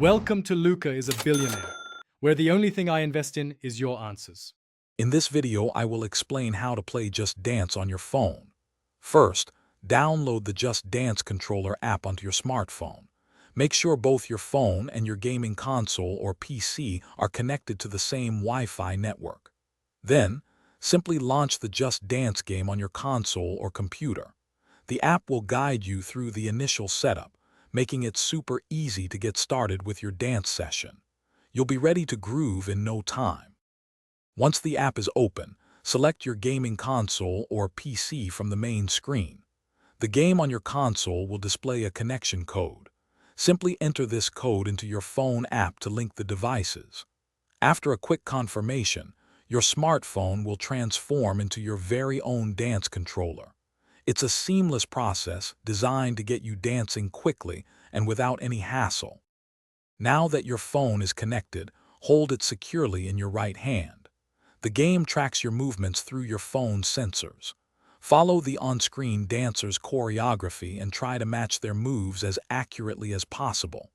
Welcome to Luca is a Billionaire, where the only thing I invest in is your answers. In this video, I will explain how to play Just Dance on your phone. First, download the Just Dance controller app onto your smartphone. Make sure both your phone and your gaming console or PC are connected to the same Wi-Fi network. Then, simply launch the Just Dance game on your console or computer. The app will guide you through the initial setup, making it super easy to get started with your dance session. You'll be ready to groove in no time. Once the app is open, select your gaming console or PC from the main screen. The game on your console will display a connection code. Simply enter this code into your phone app to link the devices. After a quick confirmation, your smartphone will transform into your very own dance controller. It's a seamless process designed to get you dancing quickly and without any hassle. Now that your phone is connected, hold it securely in your right hand. The game tracks your movements through your phone's sensors. Follow the on-screen dancer's choreography and try to match their moves as accurately as possible.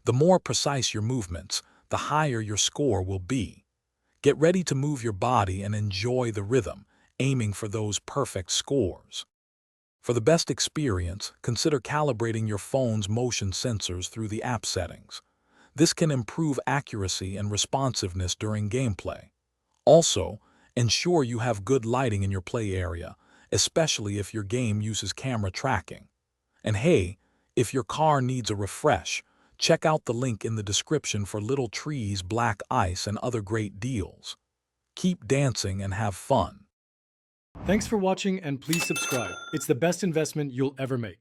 The more precise your movements, the higher your score will be. Get ready to move your body and enjoy the rhythm, aiming for those perfect scores. For the best experience, consider calibrating your phone's motion sensors through the app settings. This can improve accuracy and responsiveness during gameplay. Also, ensure you have good lighting in your play area, especially if your game uses camera tracking. And hey, if your car needs a refresh, check out the link in the description for Little Trees, Black Ice, and other great deals. Keep dancing and have fun. Thanks for watching and please subscribe. It's the best investment you'll ever make.